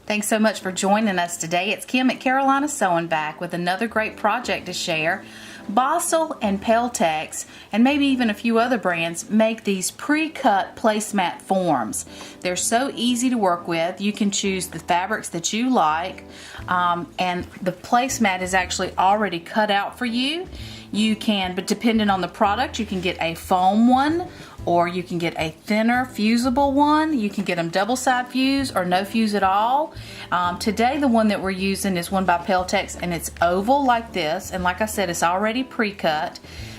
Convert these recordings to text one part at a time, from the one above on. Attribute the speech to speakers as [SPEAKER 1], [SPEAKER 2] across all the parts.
[SPEAKER 1] Thanks so much for joining us today. It's Kim at Carolina Sewing back with another great project to share. Bossel and Peltex, and maybe even a few other brands, make these pre-cut placemat forms. They're so easy to work with. You can choose the fabrics that you like, and the placemat is actually already cut out for you. You can, but depending on the product, you can get a foam one, or you can get a thinner fusible one. You can get them double side fuse or no fuse at all. Today the one that we're using is one by Peltex, and it's oval like this, and like I said, it's already pre-cut.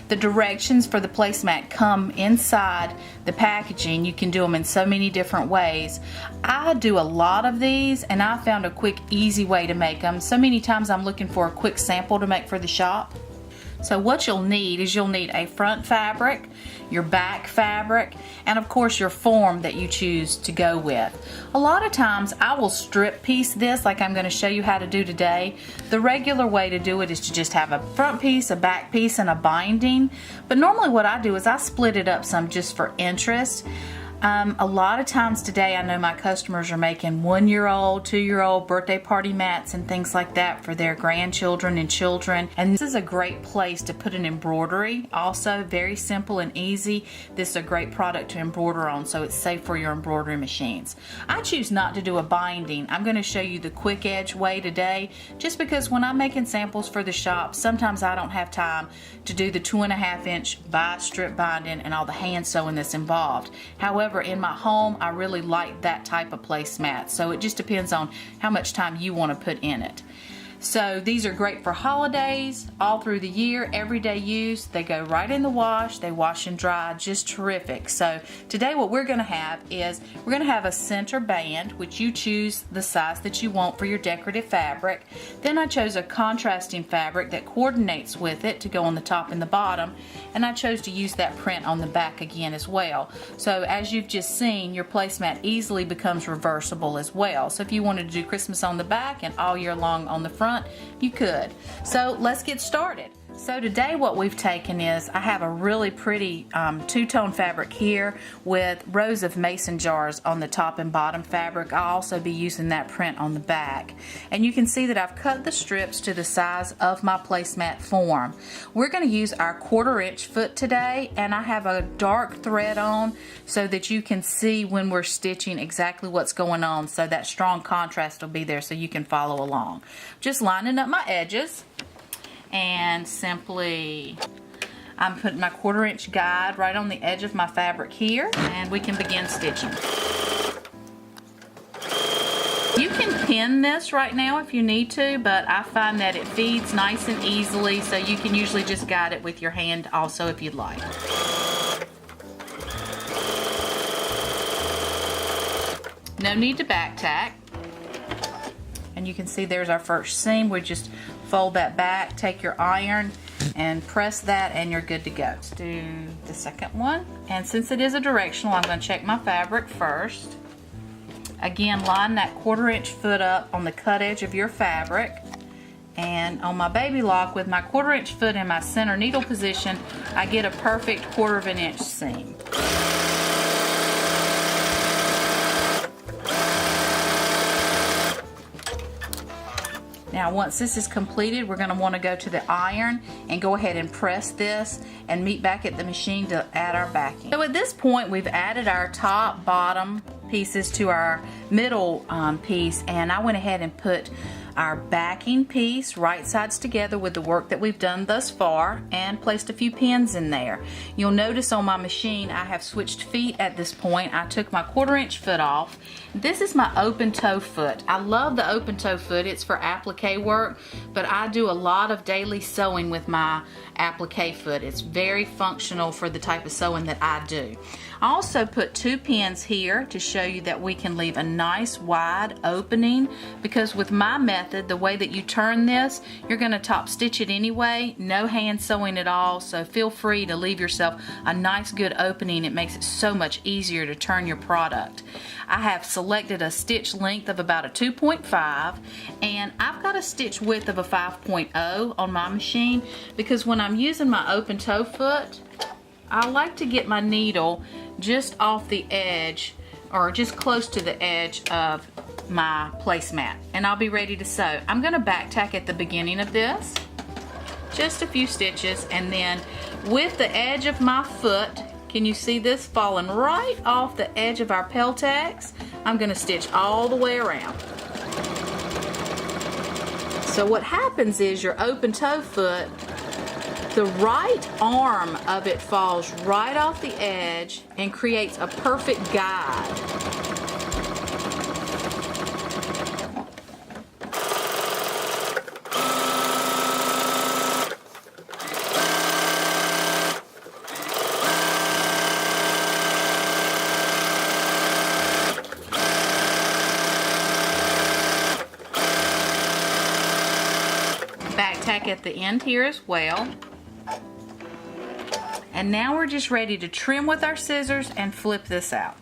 [SPEAKER 1] The directions for the placemat come inside the packaging. You can do them in so many different ways. I do a lot of these, and I found a quick, easy way to make them. So many times I'm looking for a quick sample to make for the shop. So what you'll need is you'll need a front fabric, your back fabric, and of course your form that you choose to go with. A lot of times I will strip piece this like I'm going to show you how to do today. The regular way to do it is to just have a front piece, a back piece, and a binding. But normally what I do is I split it up some just for interest. A lot of times today I know my customers are making 1-year-old, 2-year-old birthday party mats and things like that for their grandchildren and children. And this is a great place to put an embroidery. Also very simple and easy. This is a great product to embroider on, so it's safe for your embroidery machines. I choose not to do a binding. I'm going to show you the quick edge way today, just because when I'm making samples for the shop, sometimes I don't have time to do the 2.5-inch strip binding and all the hand sewing that's involved. However, in my home, I really like that type of placemat, so it just depends on how much time you want to put in it. So these are great for holidays, all through the year, everyday use. They go right in the wash, they wash and dry, just terrific. So today what we're going to have is we're going to have a center band, which you choose the size that you want for your decorative fabric. Then I chose a contrasting fabric that coordinates with it to go on the top and the bottom, and I chose to use that print on the back again as well. So as you've just seen, your placemat easily becomes reversible as well. So if you wanted to do Christmas on the back and all year long on the front, you could. So let's get started. So today what we've taken is, I have a really pretty two-tone fabric here with rows of mason jars on the top and bottom fabric. I'll also be using that print on the back. And you can see that I've cut the strips to the size of my placemat form. We're going to use our 1/4-inch foot today, and I have a dark thread on so that you can see when we're stitching exactly what's going on, so that strong contrast will be there so you can follow along. Just lining up my edges. And simply, I'm putting my 1/4-inch guide right on the edge of my fabric here, and we can begin stitching. You can pin this right now if you need to, but I find that it feeds nice and easily, so you can usually just guide it with your hand also if you'd like. No need to back tack. And you can see there's our first seam. We just fold that back, take your iron and press that, and you're good to go. Let's do the second one. And since it is a directional, I'm going to check my fabric first. Again, line that 1/4-inch foot up on the cut edge of your fabric. And on my baby lock, with my 1/4-inch foot in my center needle position, I get a perfect 1/4 of an inch seam. Now once this is completed, we're going to want to go to the iron and go ahead and press this and meet back at the machine to add our backing. So at this point we've added our top, bottom pieces to our middle piece, and I went ahead and put our backing piece right sides together with the work that we've done thus far, and placed a few pins in there. You'll notice on my machine I have switched feet at this point. I took my 1/4-inch foot off. This is my open toe foot. I love the open toe foot. It's for applique work, but I do a lot of daily sewing with my applique foot. It's very functional for the type of sewing that I do. I also put 2 pins here to show you that we can leave a nice wide opening, because with my method, the way that you turn this, you're going to top stitch it anyway, no hand sewing at all, so feel free to leave yourself a nice good opening. It makes it so much easier to turn your product. I have selected a stitch length of about a 2.5, and I've got a stitch width of a 5.0 on my machine, because when I'm using my open toe foot, I like to get my needle just off the edge or just close to the edge of my placemat, and I'll be ready to sew. I'm going to back tack at the beginning of this, just a few stitches, and then with the edge of my foot, can you see this falling right off the edge of our Peltex? I'm going to stitch all the way around. So what happens is your open toe foot, the right arm of it falls right off the edge and creates a perfect guide. Back tack at the end here as well. And now we're just ready to trim with our scissors and flip this out.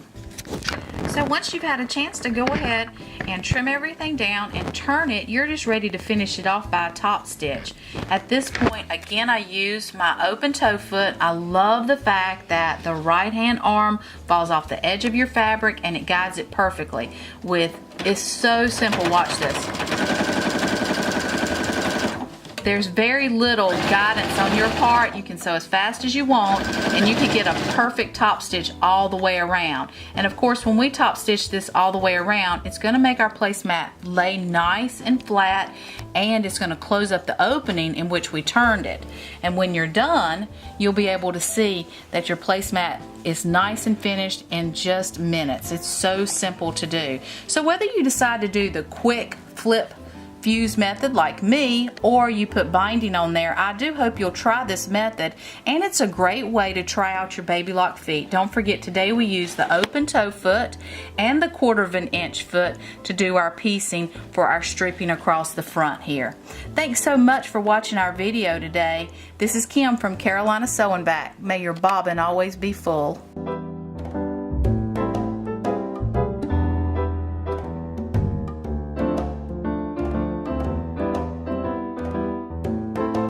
[SPEAKER 1] So once you've had a chance to go ahead and trim everything down and turn it, you're just ready to finish it off by a top stitch. At this point, again, I use my open toe foot. I love the fact that the right hand arm falls off the edge of your fabric and it guides it perfectly. It's so simple. Watch this. There's very little guidance on your part. You can sew as fast as you want, and you can get a perfect top stitch all the way around. And of course, when we top stitch this all the way around, it's going to make our placemat lay nice and flat, and it's going to close up the opening in which we turned it. And when you're done, you'll be able to see that your placemat is nice and finished in just minutes. It's so simple to do. So whether you decide to do the quick flip fuse method like me, or you put binding on there, I do hope you'll try this method, and it's a great way to try out your baby lock feet. Don't forget, today we use the open toe foot and the 1/4 of an inch foot to do our piecing for our stripping across the front here. Thanks so much for watching our video today. This is Kim from Carolina Sewing Back. May your bobbin always be full.